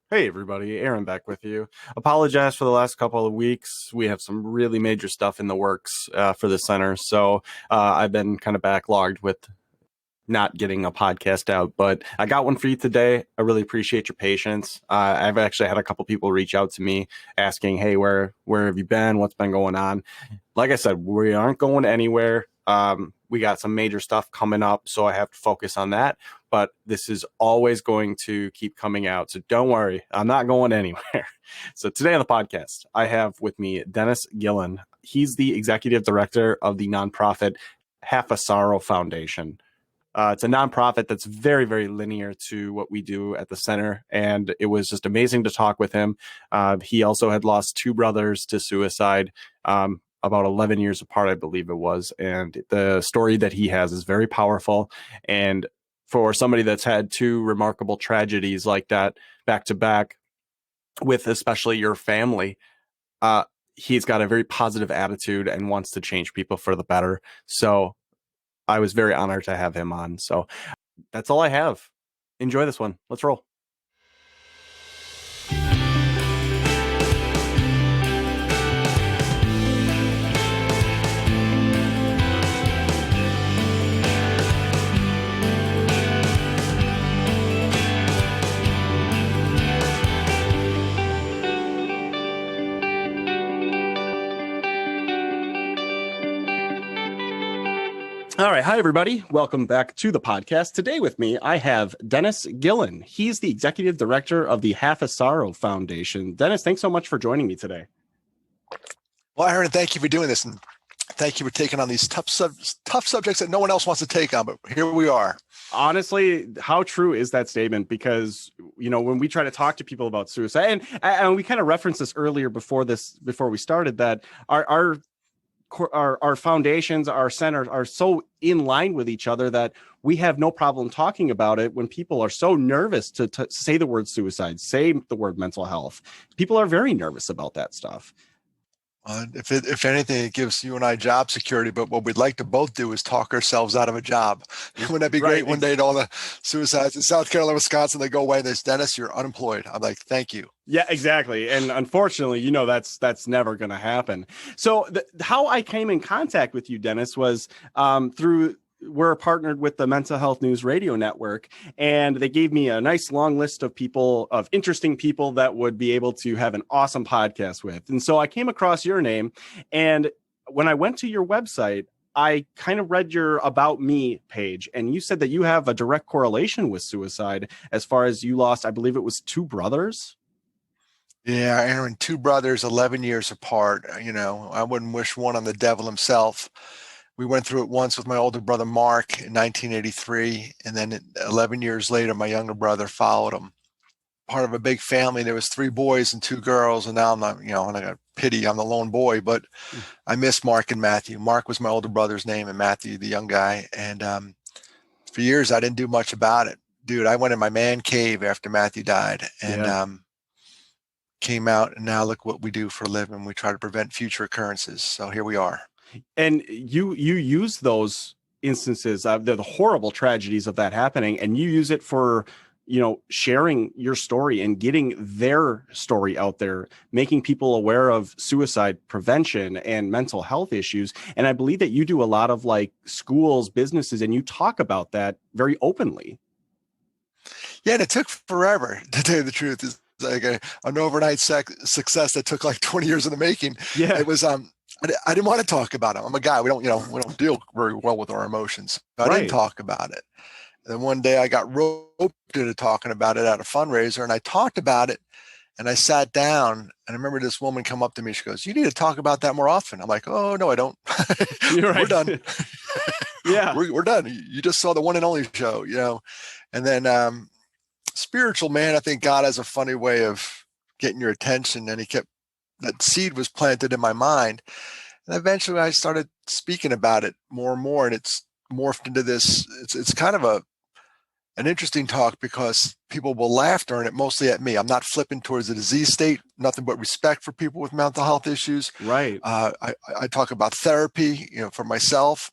Hey everybody, Aaron back with you. Apologize for the last couple of weeks. We have some really major stuff in the works for the center, so I've been kind of backlogged with not getting a podcast out, but I got one for you today. I really appreciate your patience. I've actually had a couple people reach out to me asking, "Hey, where have you been? What's been going on?" Like I said, we aren't going anywhere. We got some major stuff coming up, so I have to focus on that. But this is always going to keep coming out, so don't worry. I'm not going anywhere. So today on the podcast, I have with me Dennis Gillen. He's the executive director of the nonprofit Half a Sorrow Foundation. It's a nonprofit that's very, very linear to what we do at the center, and it was just amazing to talk with him. He also had lost two brothers to suicide about 11 years apart, I believe it was, and the story that he has is very powerful. And for somebody that's had two remarkable tragedies like that back to back, with especially your family, he's got a very positive attitude and wants to change people for the better. So I was very honored to have him on. So that's all I have. Enjoy this one. Let's roll. All right. Hi, everybody. Welcome back to the podcast. Today with me, I have Dennis Gillen. He's the executive director of the Half a Sorrow Foundation. Dennis, thanks so much for joining me today. Well, Aaron, thank you for doing this. And thank you for taking on these tough subjects that no one else wants to take on. But here we are. Honestly, how true is that statement? Because, you know, when we try to talk to people about suicide, and we kind of referenced this earlier before we started, that our foundations, our centers are so in line with each other that we have no problem talking about it when people are so nervous to say the word suicide, say the word mental health. People are very nervous about that stuff. If anything, it gives you and I job security, but what we'd like to both do is talk ourselves out of a job. Wouldn't that be great? One day, all the suicides in South Carolina, Wisconsin, they go away and there's Dennis, you're unemployed. I'm like, thank you. Yeah, exactly. And unfortunately, you know, that's never going to happen. So how I came in contact with you, Dennis, was we're partnered with the Mental Health News Radio Network, and they gave me a nice long list of interesting people that would be able to have an awesome podcast with. And so I came across your name, and when I went to your website, I kind of read your About Me page, and you said that you have a direct correlation with suicide as far as you lost, I believe it was two brothers. Yeah, Aaron, two brothers, 11 years apart. You know, I wouldn't wish one on the devil himself. We went through it once with my older brother, Mark, in 1983. And then 11 years later, my younger brother followed him. Part of a big family. There was three boys and two girls. And now I'm not, and I got pity. I'm the lone boy, but I miss Mark and Matthew. Mark was my older brother's name and Matthew, the young guy. And for years, I didn't do much about it. Dude, I went in my man cave after Matthew died and came out. And now look what we do for a living. We try to prevent future occurrences. So here we are. And you use those instances of the horrible tragedies of that happening, and you use it for, sharing your story and getting their story out there, making people aware of suicide prevention and mental health issues. And I believe that you do a lot of like schools, businesses, and you talk about that very openly. Yeah, and it took forever, to tell you the truth. It's like an overnight success that took like 20 years in the making. Yeah, it was I didn't want to talk about it. I'm a guy. We don't deal very well with our emotions. I didn't talk about it. And then one day I got roped into talking about it at a fundraiser, and I talked about it, and I sat down, and I remember this woman come up to me. She goes, "You need to talk about that more often." I'm like, "Oh, no, I don't." We're done. Yeah, we're done. You just saw the one and only show, And then spiritual man, I think God has a funny way of getting your attention, and that seed was planted in my mind. And eventually I started speaking about it more and more, and it's morphed into this. It's kind of an interesting talk because people will laugh during it, mostly at me. I'm not flipping towards the disease state, nothing but respect for people with mental health issues. Right. I talk about therapy, for myself,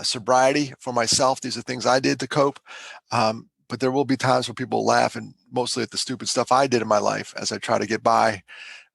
sobriety for myself. These are things I did to cope. but there will be times where people laugh, and mostly at the stupid stuff I did in my life as I try to get by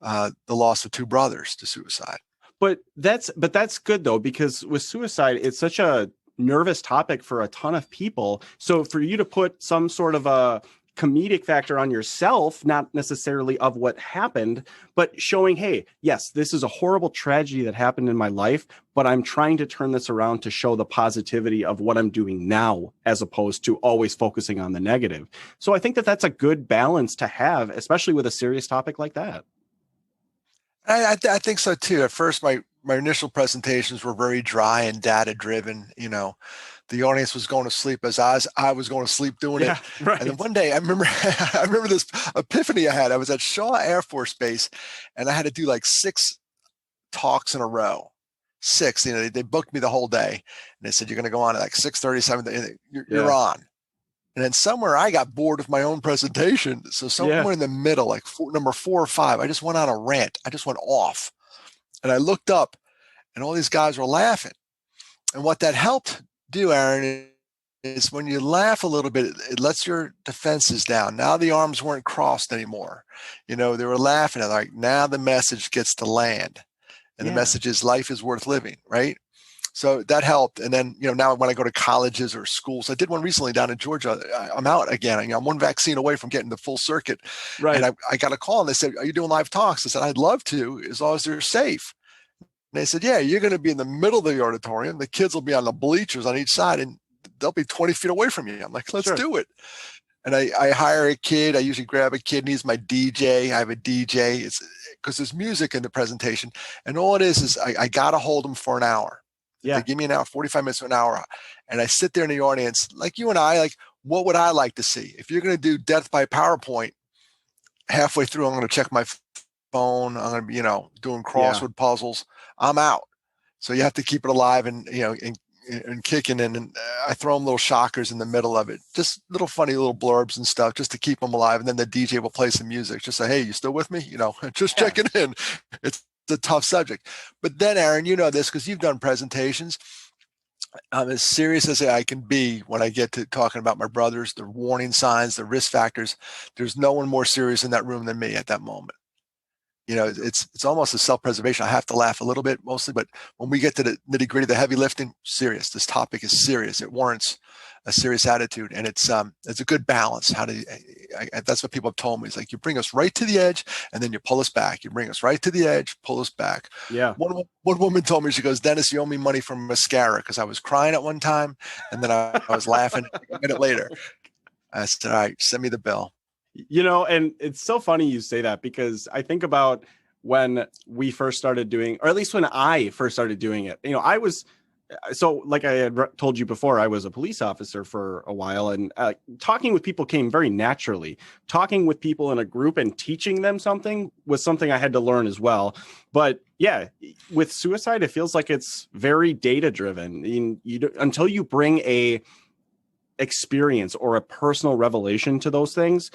the loss of two brothers to suicide. But that's good though, because with suicide, it's such a nervous topic for a ton of people. So for you to put some sort of a comedic factor on yourself, not necessarily of what happened, but showing, hey, yes, this is a horrible tragedy that happened in my life, but I'm trying to turn this around to show the positivity of what I'm doing now, as opposed to always focusing on the negative. So I think that that's a good balance to have, especially with a serious topic like that. I think so too. At first, my initial presentations were very dry and data driven. You know, the audience was going to sleep as I was going to sleep doing it. Right. And then one day, I remember this epiphany I had. I was at Shaw Air Force Base, and I had to do like 6 talks in a row. 6. You know, they booked me the whole day, and they said you're going to go on at like 6:30, 7. You're on. And then somewhere I got bored of my own presentation. So somewhere in the middle, like number 4 or 5, I just went on a rant. I just went off. And I looked up, and all these guys were laughing. And what that helped do, Aaron, is when you laugh a little bit, it lets your defenses down. Now the arms weren't crossed anymore. You know, they were laughing. And like, now the message gets to land. And the message is life is worth living, right? So that helped. And then, you know, now when I go to colleges or schools, I did one recently down in Georgia. I'm out again. You know, I'm one vaccine away from getting the full circuit. Right. And I got a call, and they said, are you doing live talks? I said, I'd love to, as long as they're safe. And they said, yeah, you're going to be in the middle of the auditorium. The kids will be on the bleachers on each side, and they'll be 20 feet away from you. I'm like, let's do it. And I hire a kid. I usually grab a kid, and he's my DJ. I have a DJ. It's because there's music in the presentation. And all it is I got to hold them for an hour. They give me an hour, 45 minutes to an hour. And I sit there in the audience, like you and I, like, what would I like to see? If you're going to do death by PowerPoint, halfway through, I'm going to check my phone. I'm going to be, you know, doing crossword puzzles. I'm out. So you have to keep it alive and, you know, and kicking in. And I throw them little shockers in the middle of it, just little funny little blurbs and stuff just to keep them alive. And then the DJ will play some music. Just say, hey, you still with me? You know, just checking in. It's a tough subject. But then, Aaron, you know this because you've done presentations. I'm as serious as I can be when I get to talking about my brothers, the warning signs, the risk factors. There's no one more serious in that room than me at that moment. You know, it's almost a self-preservation. I have to laugh a little bit mostly, but when we get to the nitty-gritty, the heavy lifting, serious. This topic is serious. It warrants a serious attitude, and it's a good balance. That's what people have told me. It's like you bring us right to the edge, and then you pull us back. You bring us right to the edge, pull us back. Yeah. One woman told me, she goes, Dennis, you owe me money for mascara, because I was crying at one time, and then I was laughing a minute later. I said, all right, send me the bill. You know, and it's so funny you say that, because I think about when we first started doing, or at least when I first started doing it, you know, so like I had told you before, I was a police officer for a while, and talking with people came very naturally. Talking with people in a group and teaching them something was something I had to learn as well. But yeah, with suicide, it feels like it's very data driven. Until you bring a experience or a personal revelation to those things,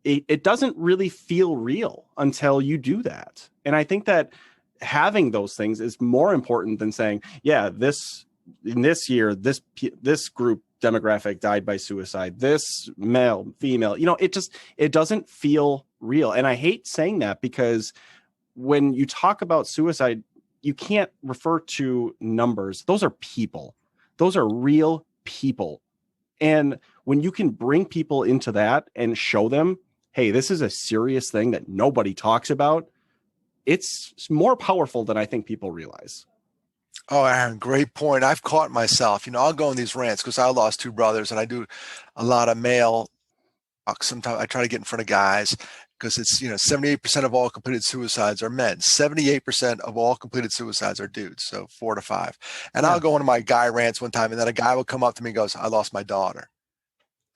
it doesn't really feel real until you do that. And I think that having those things is more important than saying, yeah, in this year, this group demographic died by suicide, this male, female, you know, it doesn't feel real. And I hate saying that, because when you talk about suicide, you can't refer to numbers. Those are people. Those are real people. And when you can bring people into that and show them, hey, this is a serious thing that nobody talks about, it's more powerful than I think people realize. Oh, Aaron, great point. I've caught myself, you know, I'll go in these rants because I lost 2 brothers, and I do a lot of male. Sometimes I try to get in front of guys, because it's, you know, 78% of all completed suicides are men. 78% of all completed suicides are dudes. So 4 to 5. And I'll go into my guy rants one time, and then a guy will come up to me and goes, I lost my daughter.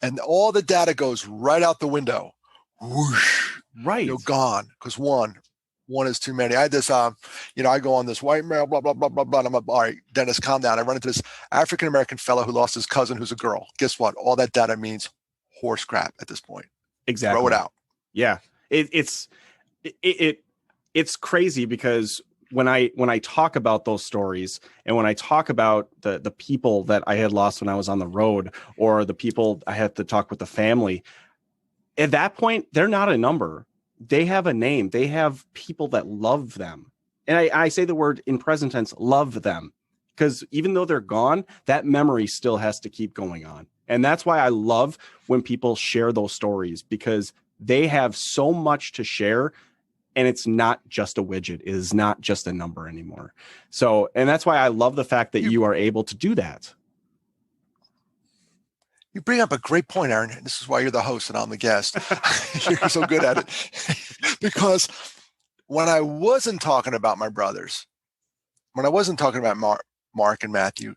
And all the data goes right out the window. Whoosh. Right. You know, gone. Because one is too many. I had this, you know, I go on this white male, blah, blah, blah, blah, blah. And I'm like, all right, Dennis, calm down. I run into this African-American fellow who lost his cousin who's a girl. Guess what? All that data means horse crap at this point. Exactly. Throw it out. Yeah. It's crazy, because when I talk about those stories, and when I talk about the people that I had lost when I was on the road, or the people I had to talk with the family, at that point, they're not a number. They have a name. They have people that love them. And I say the word in present tense, love them, because even though they're gone, that memory still has to keep going on. And that's why I love when people share those stories, because they have so much to share. And it's not just a widget. It is not just a number anymore. So, and that's why I love the fact that you are able to do that. You bring up a great point, Aaron. This is why you're the host and I'm the guest. You're so good at it. Because when I wasn't talking about my brothers, when I wasn't talking about Mark and Matthew,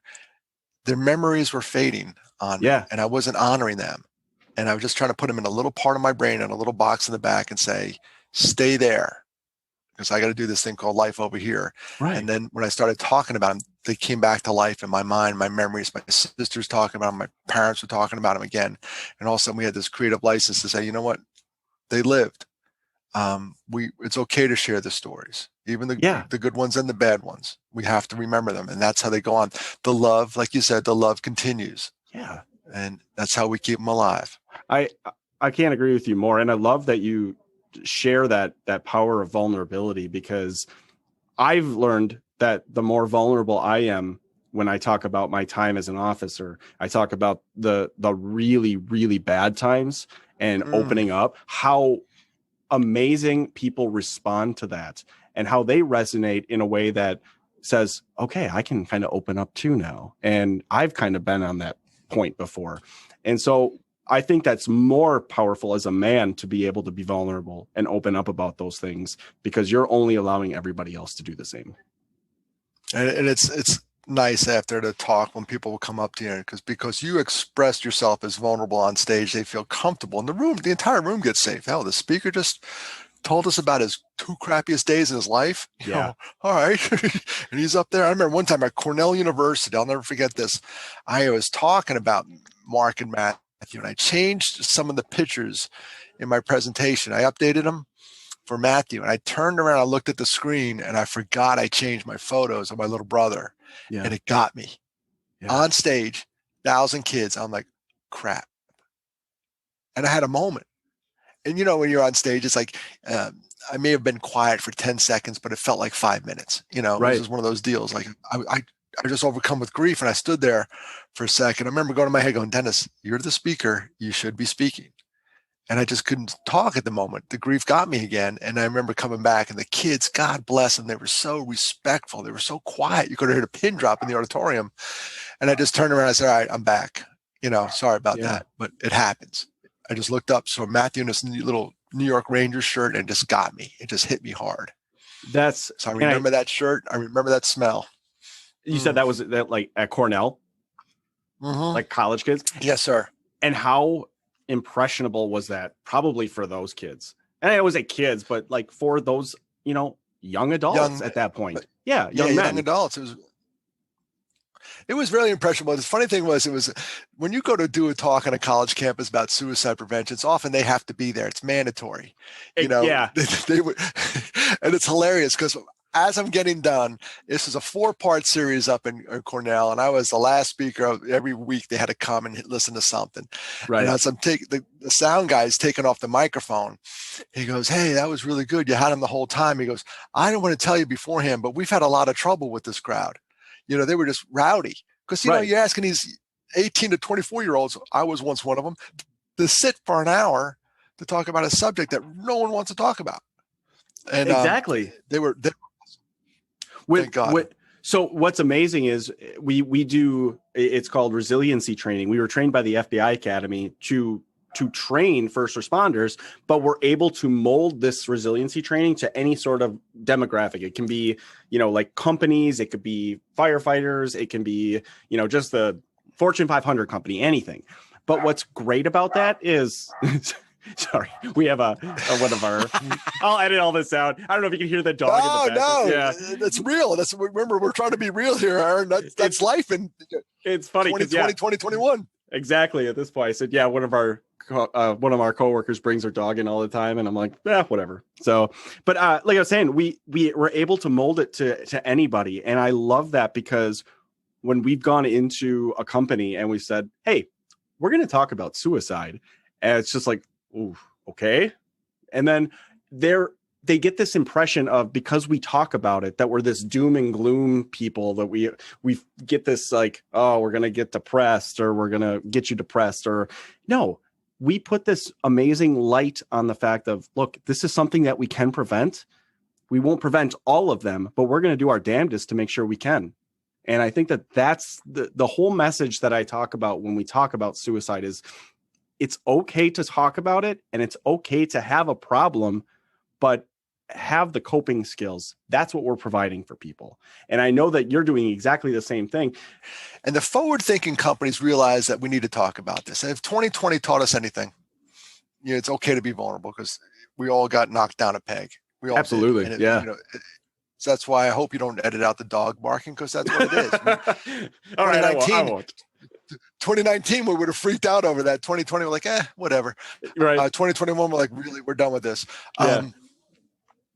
their memories were fading on me, and I wasn't honoring them. And I was just trying to put them in a little part of my brain in a little box in the back and say, stay there, because I got to do this thing called life over here. Right. And then when I started talking about them, they came back to life in my mind, my memories. My sisters talking about them, my parents were talking about them again. And all of a sudden we had this creative license to say, you know what? They lived. It's okay to share the stories, even the good ones and the bad ones. We have to remember them. And that's how they go on. The love, like you said, the love continues. Yeah. And that's how we keep them alive. I can't agree with you more. And I love that you share that power of vulnerability, because I've learned that the more vulnerable I am when I talk about my time as an officer, I talk about the really, really bad times and opening up, how amazing people respond to that and how they resonate in a way that says, okay, I can kind of open up too now. And I've kind of been on that point before. And so I think that's more powerful as a man, to be able to be vulnerable and open up about those things, because you're only allowing everybody else to do the same. And it's nice after the talk when people will come up to you, because you expressed yourself as vulnerable on stage, they feel comfortable in the room. The entire room gets safe. Hell, the speaker just told us about his 2 crappiest days in his life. You know, all right. And he's up there. I remember one time at Cornell University, I'll never forget this. I was talking about Mark and Matthew, and I changed some of the pictures in my presentation. I updated them for Matthew, and I turned around, I looked at the screen, and I forgot I changed my photos of my little brother. And it got me. On stage, 1,000 kids. I'm like, crap. And I had a moment. And you know, when you're on stage, it's like, I may have been quiet for 10 seconds, but it felt like 5 minutes. You know, It was just one of those deals. Like I just overcome with grief, and I stood there for a second. I remember going to my head going, Dennis, you're the speaker. You should be speaking. And I just couldn't talk at the moment. The grief got me again. And I remember coming back, and the kids, God bless them, they were so respectful. They were so quiet. You could have heard a pin drop in the auditorium. And I just turned around and I said, all right, I'm back. You know, sorry about that, but it happens. I just looked up. So Matthew in this little New York Rangers shirt, and it just got me. It just hit me hard. So I remember that shirt. I remember that smell. You said that was like at Cornell, like college kids? Yes, sir. And how impressionable was that probably for those kids? And I always say kids, but like for those, you know, young adults at that point. Young men. Young adults. It was really impressionable. The funny thing was, it was when you go to do a talk on a college campus about suicide prevention, it's often they have to be there. It's mandatory. You know, they would, and it's hilarious because as I'm getting done, this is a 4-part series up in Cornell, and I was the last speaker. Every week they had to come and listen to something. Right. And as I'm the sound guy's taking off the microphone, he goes, "Hey, that was really good. You had him the whole time." He goes, "I didn't want to tell you beforehand, but we've had a lot of trouble with this crowd. You know, they were just rowdy." Because, you know, you're asking these 18 to 24-year-olds, I was once one of them, to sit for an hour to talk about a subject that no one wants to talk about. And they were thank God. So what's amazing is we do, it's called resiliency training. We were trained by the FBI Academy to train first responders, but we're able to mold this resiliency training to any sort of demographic. It can be, you know, like companies, it could be firefighters, it can be, you know, just the Fortune 500 company, anything. But what's great about that is, sorry, we have a one of our, I'll edit all this out. I don't know if you can hear the dog in the back. No, that's real. Remember, we're trying to be real here, Aaron. That's life. And it's funny. 2020, 2021. Exactly. At this point, I said, one of our one of our coworkers brings her dog in all the time, and I'm like, whatever. So, but like I was saying, we were able to mold it to anybody, and I love that because when we've gone into a company and we said, hey, we're going to talk about suicide, and it's just like, ooh, okay. And then they get this impression of, because we talk about it, that we're this doom and gloom people, that we get this like, oh, we're going to get depressed, or we're going to get you depressed, or no, we put this amazing light on the fact of, look, this is something that we can prevent. We won't prevent all of them, but we're going to do our damnedest to make sure we can. And I think that that's the whole message that I talk about when we talk about suicide is, it's okay to talk about it, and it's okay to have a problem, but have the coping skills. That's what we're providing for people. And I know that you're doing exactly the same thing. And the forward-thinking companies realize that we need to talk about this. And if 2020 taught us anything, it's okay to be vulnerable, because we all got knocked down a peg. We all absolutely did. Yeah. So that's why I hope you don't edit out the dog barking, because that's what it is. All right, I won't. 2019, we would have freaked out over that. 2020, we're like, whatever. Right. 2021, we're like, really, we're done with this. Yeah.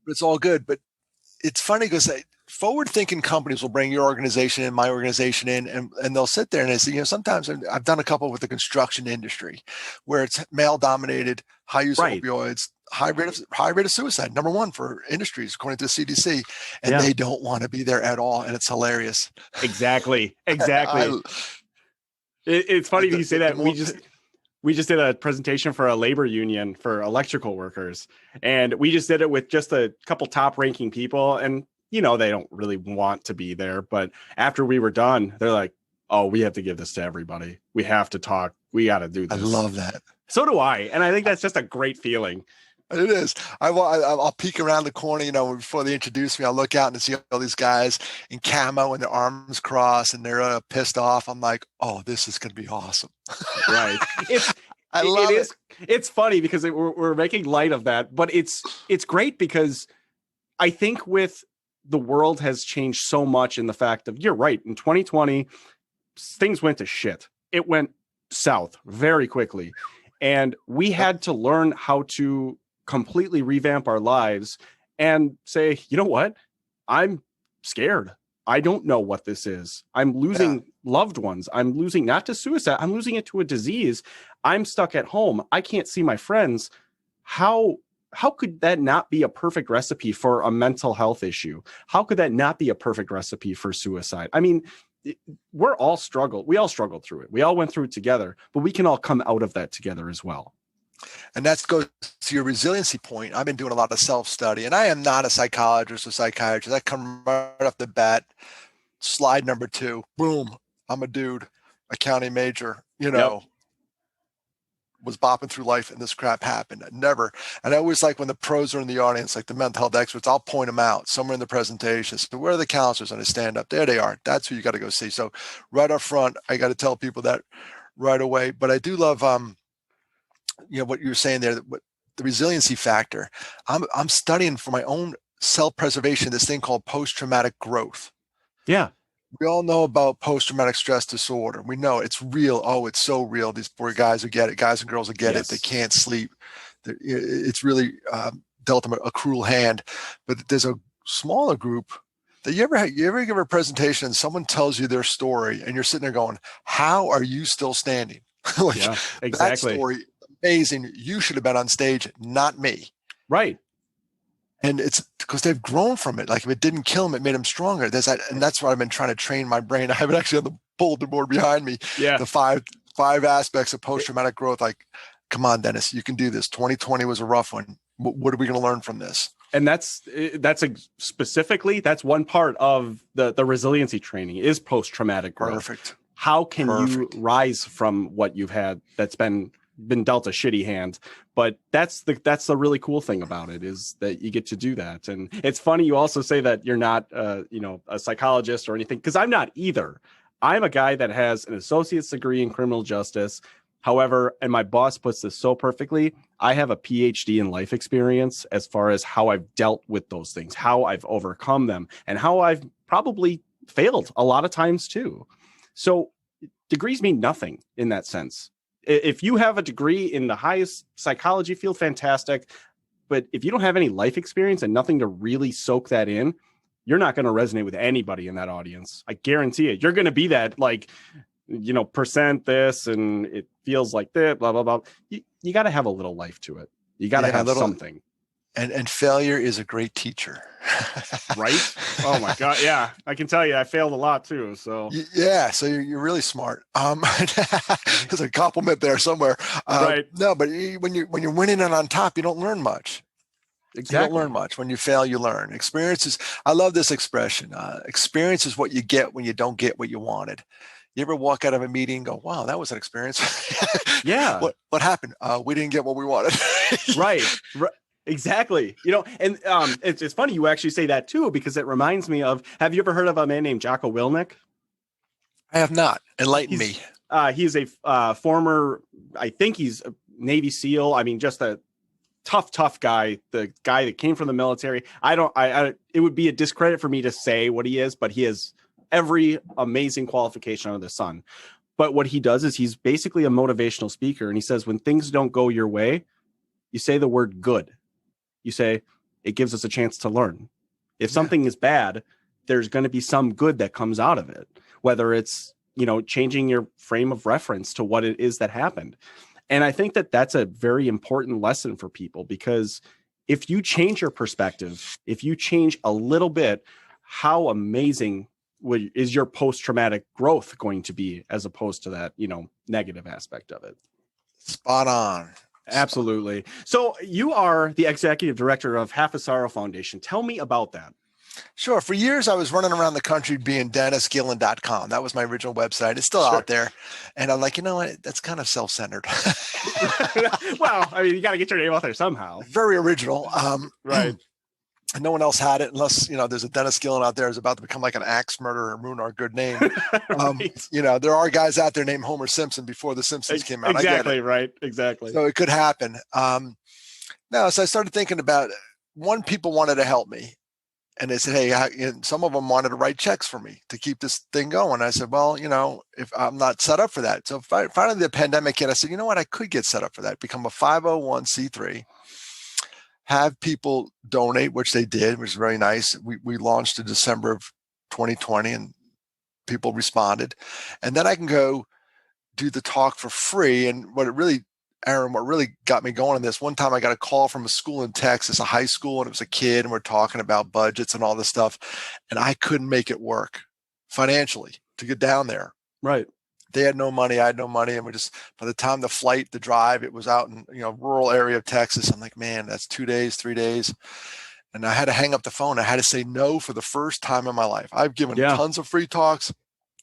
It's all good. But it's funny because forward-thinking companies will bring your organization in, my organization in, and they'll sit there and they say, sometimes I've done a couple with the construction industry where it's male-dominated, high use of opioids, high rate of suicide, number one for industries, according to the CDC, and they don't want to be there at all, and it's hilarious. Exactly. It's funny you say that. We just did a presentation for a labor union for electrical workers, and we just did it with just a couple top ranking people, and they don't really want to be there, but after we were done, they're like, oh, we have to give this to everybody. We have to talk. We got to do this. I love that. So do I. And I think that's just a great feeling. It is. I'll peek around the corner, before they introduce me, I'll look out and see all these guys in camo and their arms crossed and they're pissed off. I'm like, oh, this is going to be awesome. Right. I love it. It's funny because we're making light of that, but it's great because I think with the world has changed so much in the fact of, you're right, in 2020, things went to shit. It went south very quickly. And we had to learn how to completely revamp our lives and say, you know what? I'm scared. I don't know what this is. I'm losing loved ones. I'm losing not to suicide. I'm losing it to a disease. I'm stuck at home. I can't see my friends. How could that not be a perfect recipe for a mental health issue? How could that not be a perfect recipe for suicide? I mean, we all struggled through it. We all went through it together, but we can all come out of that together as well. And that goes to your resiliency point. I've been doing a lot of self-study, and I am not a psychologist or psychiatrist. I come right off the bat, slide number 2, boom, I'm a dude, a county major, was bopping through life and this crap happened. Never. And I always like when the pros are in the audience, like the mental health experts, I'll point them out somewhere in the presentation. So where are the counselors? And I stand up. There they are. That's who you got to go see. So right up front, I got to tell people that right away. But I do love, what you were saying there, the resiliency factor. I'm studying for my own self-preservation, this thing called post-traumatic growth. Yeah. We all know about post-traumatic stress disorder. We know it's real. Oh, it's so real. These poor guys who get it, guys and girls who get it, they can't sleep. It's really dealt them a cruel hand. But there's a smaller group that you ever give a presentation and someone tells you their story and you're sitting there going, how are you still standing? Exactly. That story, amazing. You should have been on stage, not me. Right. And it's because they've grown from it. Like if it didn't kill them, it made them stronger. And that's what I've been trying to train my brain. I have it actually on the bulletin board behind me. Yeah. The five aspects of post-traumatic growth. Like, come on, Dennis, you can do this. 2020 was a rough one. What are we going to learn from this? And that's one part of the resiliency training is post-traumatic growth. Perfect. How can you rise from what you've had that's been dealt a shitty hand? But that's the really cool thing about it, is that you get to do that. And it's funny you also say that you're not a psychologist or anything, because I'm not either. I'm a guy that has an associate's degree in criminal justice. However, and my boss puts this so perfectly, I have a PhD in life experience as far as how I've dealt with those things, how I've overcome them, and how I've probably failed a lot of times too. So degrees mean nothing in that sense. If you have a degree in the highest psychology field, fantastic. But if you don't have any life experience and nothing to really soak that in, you're not going to resonate with anybody in that audience. I guarantee it. You're going to be that, like, percent this and it feels like that, blah, blah, blah. You got to have a little life to it. You got to have something. And failure is a great teacher. Right? Oh my God. Yeah. I can tell you, I failed a lot too. So yeah. So you're really smart. There's a compliment there somewhere. Right. No, but when you're winning and on top, you don't learn much. Exactly. You don't learn much. When you fail, you learn. Experiences. I love this expression. Experience is what you get when you don't get what you wanted. You ever walk out of a meeting and go, wow, that was an experience. Yeah. What happened? We didn't get what we wanted. Right. Exactly. And it's funny you actually say that too, because it reminds me of, have you ever heard of a man named Jocko Willink? I have not. Enlighten me. He's a former, I think he's a Navy SEAL. I mean, just a tough guy, the guy that came from the military. It would be a discredit for me to say what he is, but he has every amazing qualification under the sun. But what he does is he's basically a motivational speaker. And he says, when things don't go your way, you say the word good. You say, it gives us a chance to learn. If something is bad, there's going to be some good that comes out of it, whether it's, changing your frame of reference to what it is that happened. And I think that that's a very important lesson for people, because if you change your perspective, if you change a little bit, how amazing is your post-traumatic growth going to be, as opposed to that, negative aspect of it. Spot on. Absolutely. So you are the executive director of Half a Sorrow Foundation. Tell me about that. Sure. For years, I was running around the country being DennisGillen.com. That was my original website. It's still out there. And I'm like, you know what? That's kind of self-centered. Well, I mean, you got to get your name out there somehow. Very original. Right. No one else had it, unless, there's a Dennis Gillen out there who's about to become like an axe murderer and ruin our good name. Right. There are guys out there named Homer Simpson before the Simpsons came out. Exactly. Right. Exactly. So it could happen. So I started thinking about it. People wanted to help me. And they said, hey, and some of them wanted to write checks for me to keep this thing going. I said, well, if I'm not set up for that. So finally the pandemic hit, I said, you know what? I could get set up for that. Become a 501c3. Have people donate, which they did, which is very nice. We launched in December of 2020 and people responded. And then I can go do the talk for free. And Aaron, what really got me going on this, one time I got a call from a school in Texas, a high school, and it was a kid, and we're talking about budgets and all this stuff. And I couldn't make it work financially to get down there. Right. They had no money. I had no money. And by the time the drive, it was out in, rural area of Texas. I'm like, man, that's 2 days, 3 days. And I had to hang up the phone. I had to say no for the first time in my life. I've given tons of free talks,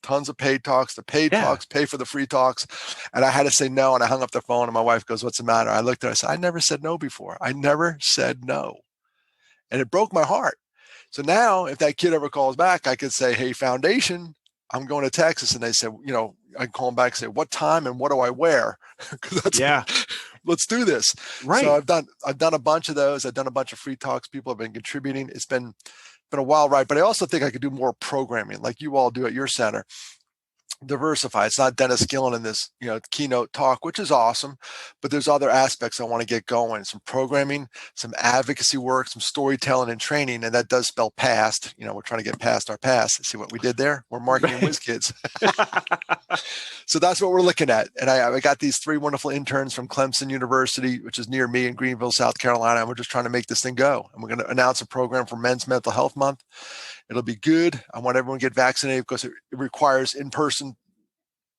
tons of paid talks. The paid talks pay for the free talks. And I had to say no. And I hung up the phone and my wife goes, what's the matter? I looked at her. I said, I never said no before. I never said no. And it broke my heart. So now if that kid ever calls back, I could say, hey, foundation, I'm going to Texas. And they said, I call them back and say, what time and what do I wear? Let's do this. Right. So I've done a bunch of those. I've done a bunch of free talks. People have been contributing. It's been a wild ride, but I also think I could do more programming like you all do at your center. Diversify. It's not Dennis Gillen in this, keynote talk, which is awesome, but there's other aspects I want to get going. Some programming, some advocacy work, some storytelling and training, and that does spell past. We're trying to get past our past. See what we did there? We're marketing whiz kids. So that's what we're looking at. And I got these 3 wonderful interns from Clemson University, which is near me in Greenville, South Carolina, and we're just trying to make this thing go. And we're going to announce a program for Men's Mental Health Month. It'll be good. I want everyone to get vaccinated because it requires in-person.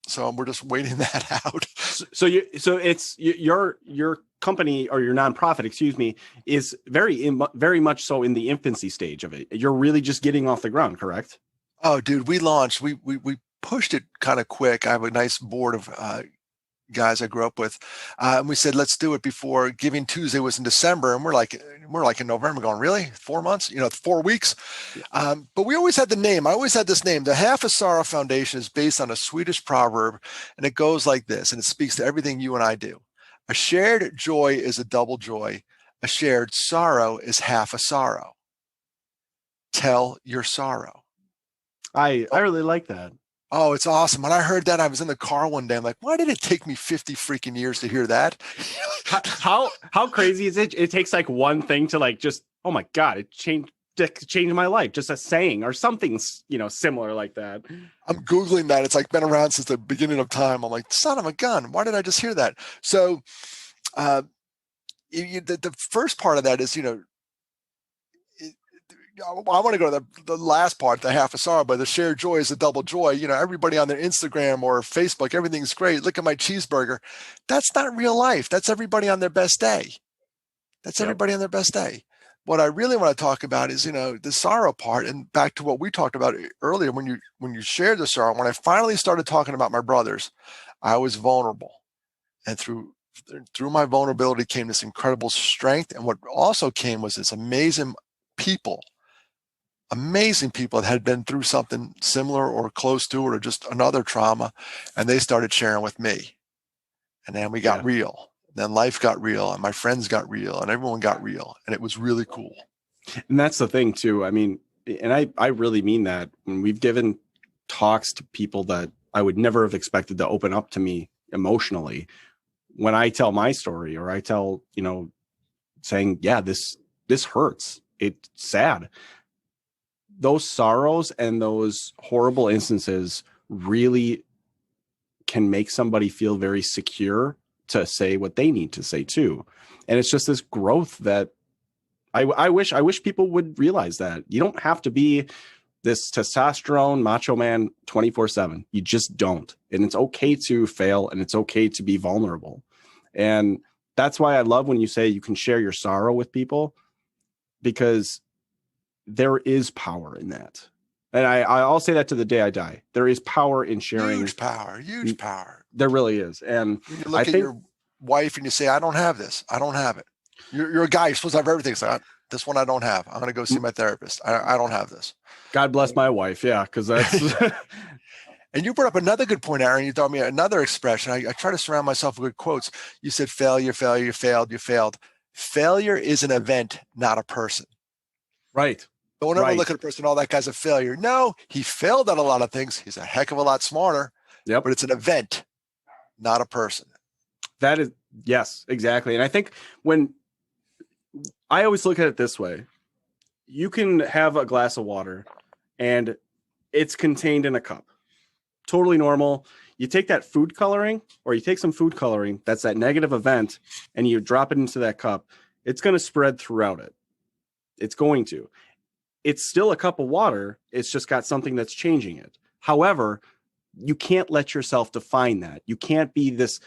So we're just waiting that out. So it's your company, or your nonprofit, excuse me, is very much so in the infancy stage of it. You're really just getting off the ground, correct? Oh, dude, we launched. We pushed it kind of quick. I have a nice board of guys I grew up with, and we said, let's do it before Giving Tuesday was in December, and we're like in November going, really? 4 months, 4 weeks. But we always had the name. I always had this name. The Half a Sorrow Foundation is based on a Swedish proverb, and it goes like this, and it speaks to everything you and I do. A shared joy is a double joy. A shared sorrow is half a sorrow. Tell your sorrow. I really like that. Oh, it's awesome. When I heard that, I was in the car one day. I'm like, why did it take me 50 freaking years to hear that? How crazy is it? It takes like one thing to like just, oh my God, it changed my life. Just a saying or something, similar like that. I'm Googling that. It's like been around since the beginning of time. I'm like, son of a gun. Why did I just hear that? So the first part of that is, I want to go to the last part, the half a sorrow, but the shared joy is a double joy. Everybody on their Instagram or Facebook, everything's great. Look at my cheeseburger. That's not real life. That's everybody on their best day. That's everybody on their best day. What I really want to talk about is, the sorrow part, and back to what we talked about earlier when you shared the sorrow. When I finally started talking about my brothers, I was vulnerable, and through my vulnerability came this incredible strength. And what also came was this amazing people that had been through something similar or close to it or just another trauma, and they started sharing with me. And then we got real. Then life got real, and my friends got real, and everyone got real, and it was really cool. And that's the thing too. I mean, and I really mean that. When we've given talks to people that I would never have expected to open up to me emotionally, when I tell my story or I tell, saying, yeah, this hurts. It's sad. Those sorrows and those horrible instances really can make somebody feel very secure to say what they need to say too. And it's just this growth that I wish people would realize that you don't have to be this testosterone macho man 24/7. You just don't. And it's okay to fail, and it's okay to be vulnerable. And that's why I love when you say you can share your sorrow with people, because there is power in that. And I'll say that to the day I die. There is power in sharing. Huge power. There really is. And you look at your wife and you say, I don't have this. I don't have it. You're a guy. You're supposed to have everything. So this one I don't have. I'm going to go see my therapist. I don't have this. God bless my wife. Yeah, because that's... And you brought up another good point, Aaron. You taught me another expression. I try to surround myself with good quotes. You said failure, you failed, you failed. Failure is an event, not a person. Right. Don't ever look at a person, oh, that guy's a failure. No, he failed at a lot of things. He's a heck of a lot smarter. Yep. But it's an event, not a person. That is, yes, exactly. And I think when I always look at it this way, you can have a glass of water and it's contained in a cup. Totally normal. You take that food coloring, or you take some food coloring, that's that negative event, and you drop it into that cup. It's going to spread throughout it. It's going to. It's still a cup of water. It's just got something that's changing it. However, you can't let yourself define that. You can't be this,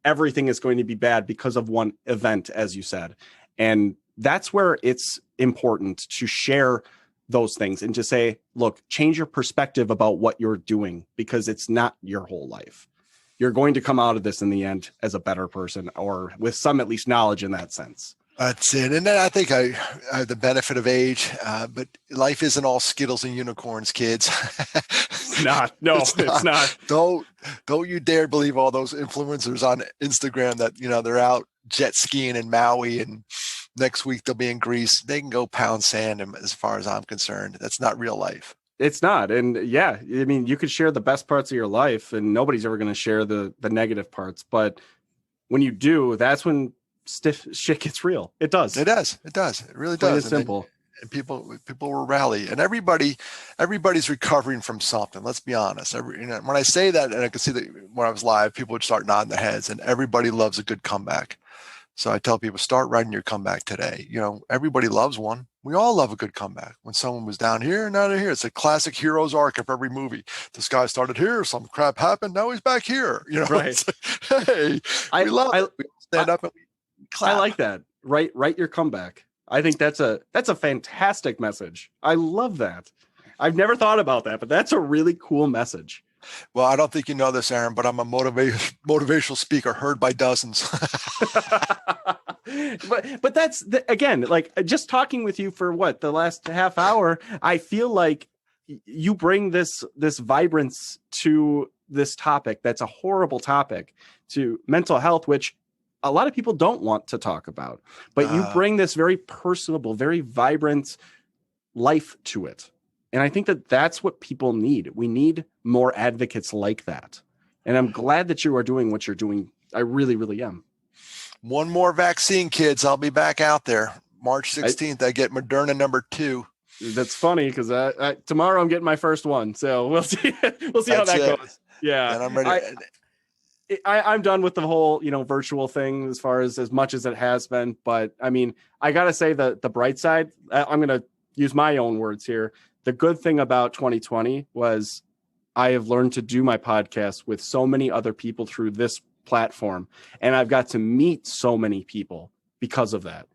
everything is going to be bad because of one event, as you said. And that's where it's important to share those things and to say, look, change your perspective about what you're doing, because it's not your whole life. You're going to come out of this in the end as a better person, or with some at least knowledge in that sense. That's it. And then I think I have the benefit of age, but life isn't all Skittles and unicorns, kids. It's not. No, it's not. Don't you dare believe all those influencers on Instagram that, they're out jet skiing in Maui and next week they'll be in Greece. They can go pound sand, as far as I'm concerned. That's not real life. It's not. And yeah, I mean, you could share the best parts of your life and nobody's ever going to share the negative parts. But when you do, that's when stiff shit gets real. It does. It does. It really does. It's simple. And people will rally, and everybody's recovering from something. Let's be honest. When I say that, and I can see that when I was live, people would start nodding their heads, and everybody loves a good comeback. So I tell people, start writing your comeback today. Everybody loves one. We all love a good comeback. When someone was down here and now they're here, it's a classic hero's arc of every movie. This guy started here, some crap happened, now he's back here. Right. Like, hey, we love it. We stand up and we clap. I like that. Write your comeback. I think that's a fantastic message. I love that. I've never thought about that, but that's a really cool message. Well, I don't think you know this, Aaron, but I'm a motivational speaker heard by dozens. but that's again, like just talking with you for the last half hour, I feel like you bring this vibrance to this topic. That's a horrible topic, to mental health, which a lot of people don't want to talk about, but you bring this very personable, very vibrant life to it. And I think that that's what people need. We need more advocates like that. And I'm glad that you are doing what you're doing. I really, really am. One more vaccine, kids. I'll be back out there. March 16th, I get Moderna number 2. That's funny because tomorrow I'm getting my first one. So we'll see. We'll see how that goes. Yeah. And I'm ready. I'm done with the whole, virtual thing as much as it has been. But I mean, I got to say the bright side, I'm going to use my own words here. The good thing about 2020 was I have learned to do my podcast with so many other people through this platform. And I've got to meet so many people because of that.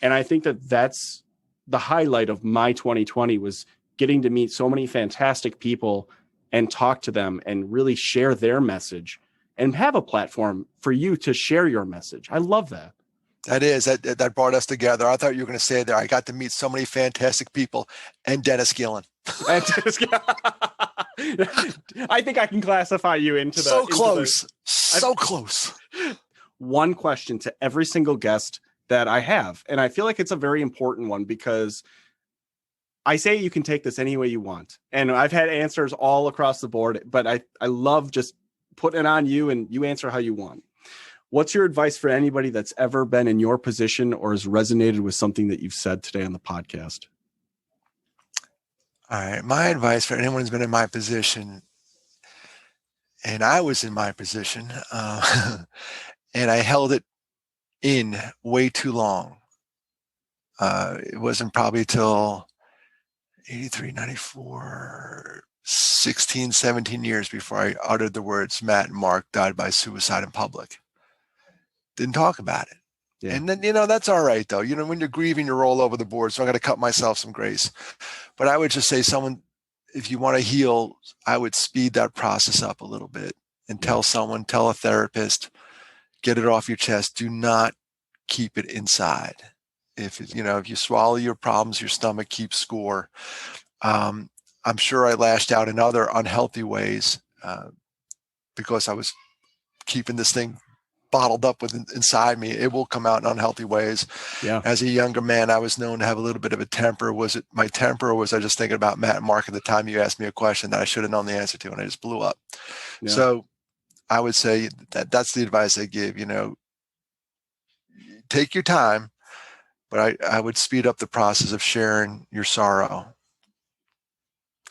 And I think that that's the highlight of my 2020 was getting to meet so many fantastic people and talk to them and really share their message and have a platform for you to share your message. I love that. That brought us together. I thought you were going to say there, I got to meet so many fantastic people and Dennis Gillen. I think I can classify you into the so close. One question to every single guest that I have, and I feel like it's a very important one because I say you can take this any way you want, and I've had answers all across the board, but I love just putting it on you and you answer how you want. What's your advice for anybody that's ever been in your position or has resonated with something that you've said today on the podcast? All right. My advice for anyone who's been in my position, and I was in my position, and I held it in way too long. It wasn't probably till 83, 94, 16, 17 years before I uttered the words, Matt and Mark died by suicide in public. Didn't talk about it. Yeah. And then, that's all right, though. When you're grieving, you're all over the board. So I'm going to cut myself some grace. But I would just say if you want to heal, I would speed that process up a little bit and tell a therapist, get it off your chest. Do not keep it inside. If you swallow your problems, your stomach keeps score. I'm sure I lashed out in other unhealthy ways because I was keeping this thing bottled up inside me. It will come out in unhealthy ways. Yeah. As a younger man, I was known to have a little bit of a temper. Was it my temper, or was I just thinking about Matt and Mark at the time you asked me a question that I should have known the answer to, and I just blew up? Yeah. So I would say that's the advice I give. Take your time, but I would speed up the process of sharing your sorrow.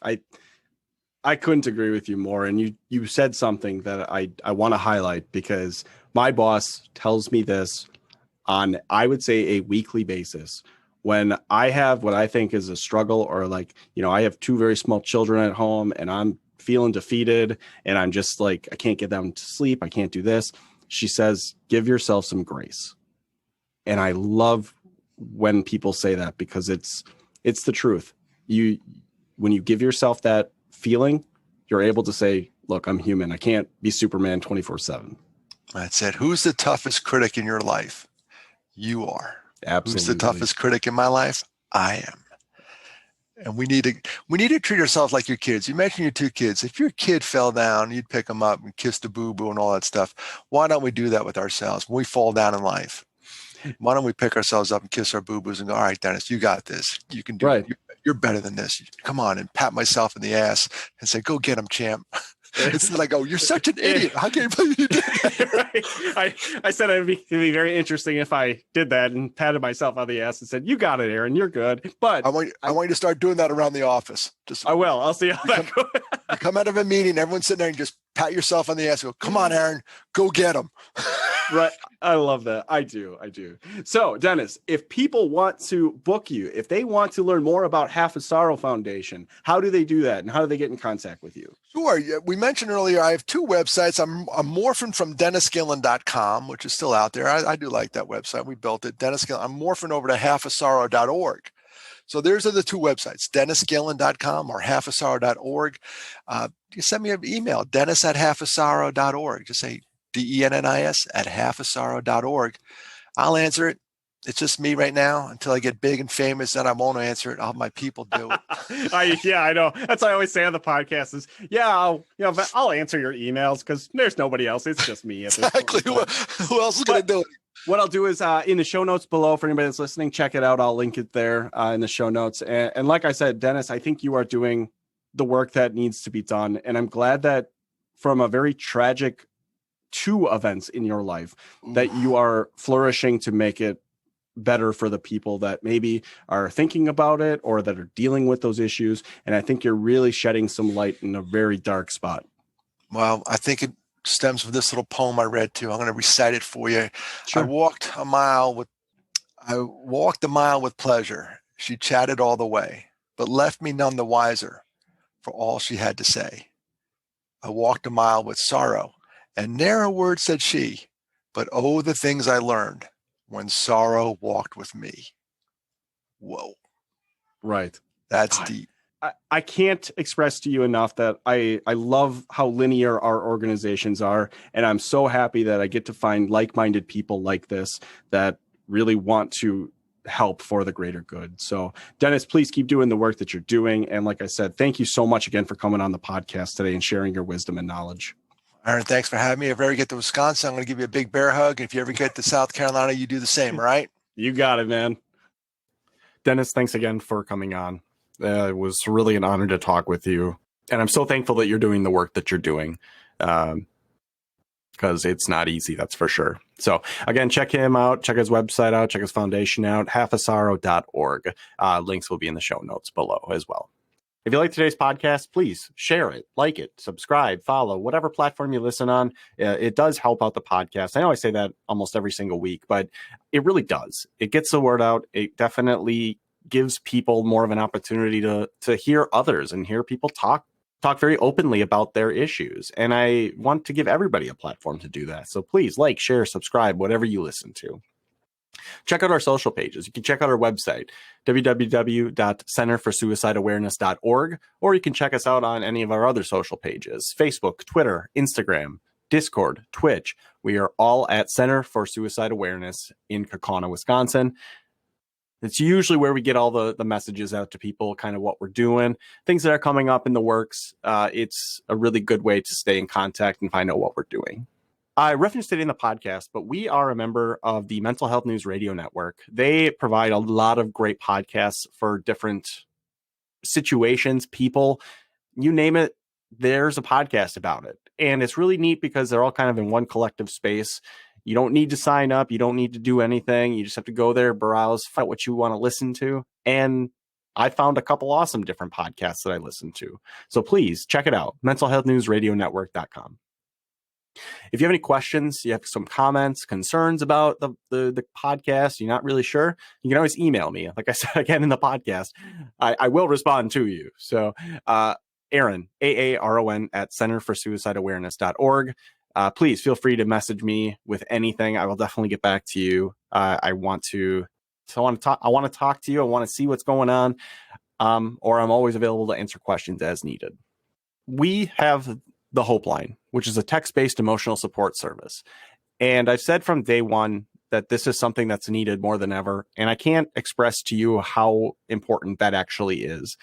I couldn't agree with you more. And you said something that I want to highlight because my boss tells me this on, I would say, a weekly basis. When I have what I think is a struggle, or I have 2 very small children at home and I'm feeling defeated and I'm just I can't get them to sleep. I can't do this. She says, give yourself some grace. And I love when people say that because it's the truth. When you give yourself that feeling, you're able to say, look, I'm human. I can't be Superman 24/7. That's it. Who's the toughest critic in your life? You are. Absolutely. Who's the toughest critic in my life? I am. And we need to treat ourselves like your kids. You mentioned your 2 kids. If your kid fell down, you'd pick them up and kiss the boo-boo and all that stuff. Why don't we do that with ourselves when we fall down in life? Why don't we pick ourselves up and kiss our boo-boos and go, all right, Dennis, you got this. You can do it. You're better than this. Come on, and pat myself in the ass and say, go get him, champ. Instead I go, you're such an idiot. How can you believe you did that? Right. I said it'd be very interesting if I did that and patted myself on the ass and said, you got it, Aaron. You're good. But I want you to start doing that around the office. I will. I'll see how that goes. You come out of a meeting, everyone's sitting there and just pat yourself on the ass and go, come on, Aaron, go get him. Right. I love that. I do. So, Dennis, if people want to book you, if they want to learn more about Half a Sorrow Foundation, how do they do that? And how do they get in contact with you? Sure. We mentioned earlier, I have 2 websites. I'm morphing from DennisGillen.com, which is still out there. I do like that website. We built it. Dennis Gillen. I'm morphing over to halfasorrow.org. So there's the 2 websites, DennisGillen.com or halfasorrow.org. You send me an email, dennis@halfasorrow.org. Just say DENNIS at halfasorrow.org. I'll answer it. It's just me right now until I get big and famous. Then I won't answer it. I'll have my people do it. I know. That's what I always say on the podcast is, I'll answer your emails because there's nobody else. It's just me. Exactly. Who else is going to do it? what I'll do is in the show notes below for anybody that's listening, check it out. I'll link it there in the show notes. And like I said, Dennis, I think you are doing the work that needs to be done. And I'm glad that from a very tragic 2 events in your life that you are flourishing to make it better for the people that maybe are thinking about it or that are dealing with those issues. And I think you're really shedding some light in a very dark spot. Well, I think it stems from this little poem I read too. I'm going to recite it for you. Sure. I walked a mile with pleasure. She chatted all the way, but left me none the wiser for all she had to say. I walked a mile with sorrow, and ne'er a word said she, but oh, the things I learned when sorrow walked with me. Whoa. Right. That's deep. I can't express to you enough that I love how linear our organizations are. And I'm so happy that I get to find like-minded people like this that really want to help for the greater good. So Dennis, please keep doing the work that you're doing. And like I said, thank you so much again for coming on the podcast today and sharing your wisdom and knowledge. Aaron, thanks for having me. If I ever get to Wisconsin, I'm going to give you a big bear hug. And if you ever get to South Carolina, you do the same, all right? You got it, man. Dennis, thanks again for coming on. It was really an honor to talk with you. And I'm so thankful that you're doing the work that you're doing, because it's not easy, that's for sure. So again, check him out, check his website out, check his foundation out, halfasorrow.org. Links will be in the show notes below as well. If you like today's podcast, please share it, like it, subscribe, follow, whatever platform you listen on. It does help out the podcast. I know I say that almost every single week, but it really does. It gets the word out. It definitely gives people more of an opportunity to hear others and hear people talk very openly about their issues. And I want to give everybody a platform to do that. So please like, share, subscribe, whatever you listen to. Check out our social pages. You can check out our website, www.centerforsuicideawareness.org, or you can check us out on any of our other social pages, Facebook, Twitter, Instagram, Discord, Twitch. We are all at Center for Suicide Awareness in Kaukauna, Wisconsin. It's usually where we get all the messages out to people, kind of what we're doing, things that are coming up in the works. It's a really good way to stay in contact and find out what we're doing. I referenced it in the podcast, but we are a member of the Mental Health News Radio Network. They provide a lot of great podcasts for different situations, people, you name it, there's a podcast about it. And it's really neat because they're all kind of in one collective space. You don't need to sign up. You don't need to do anything. You just have to go there, browse, find what you want to listen to. And I found a couple awesome different podcasts that I listen to. So please check it out, mentalhealthnewsradionetwork.com. If you have any questions, you have some comments, concerns about the podcast, you're not really sure, you can always email me. Like I said again in the podcast, I will respond to you. So Aaron, AARON at centerforsuicideawareness.org. Please feel free to message me with anything. I will definitely get back to you. I want to talk to you. I want to see what's going on. Or I'm always available to answer questions as needed. We have the Hopeline, which is a text-based emotional support service. And I've said from day one that this is something that's needed more than ever. And I can't express to you how important that actually is.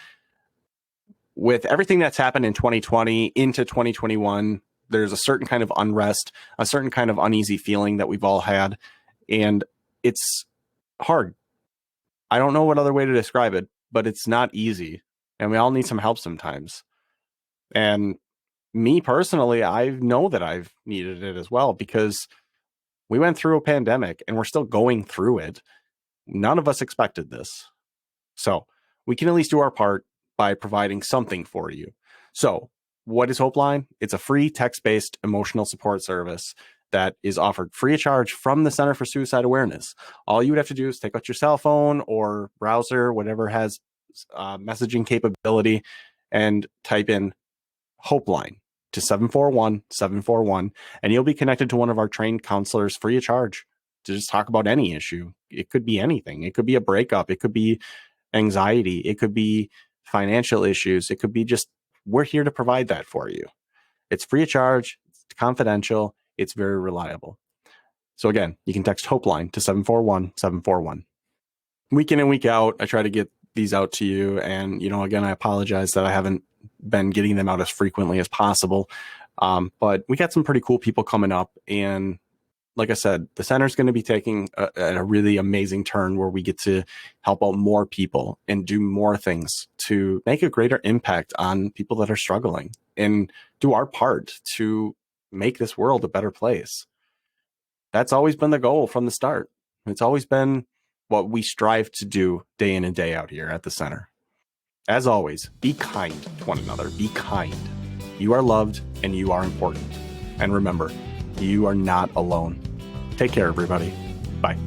With everything that's happened in 2020 into 2021, there's a certain kind of unrest, a certain kind of uneasy feeling that we've all had. And it's hard. I don't know what other way to describe it, but it's not easy. And we all need some help sometimes. And me personally, I know that I've needed it as well, because we went through a pandemic and we're still going through it. None of us expected this. So we can at least do our part by providing something for you. So what is Hopeline? It's a free text-based emotional support service that is offered free of charge from the Center for Suicide Awareness. All you would have to do is take out your cell phone or browser, whatever has messaging capability, and type in Hopeline to 741-741, and you'll be connected to one of our trained counselors free of charge to just talk about any issue. It could be anything. It could be a breakup. It could be anxiety. It could be financial issues. It could be just, we're here to provide that for you. It's free of charge. It's confidential. It's very reliable. So again, you can text Hopeline to 741-741. Week in and week out, I try to get these out to you. And, again, I apologize that I haven't been getting them out as frequently as possible. But we got some pretty cool people coming up, and like I said, the center is going to be taking a really amazing turn where we get to help out more people and do more things to make a greater impact on people that are struggling and do our part to make this world a better place. That's always been the goal from the start. It's always been what we strive to do day in and day out here at the center. As always, be kind to one another. Be kind. You are loved and you are important. And remember, you are not alone. Take care, everybody. Bye.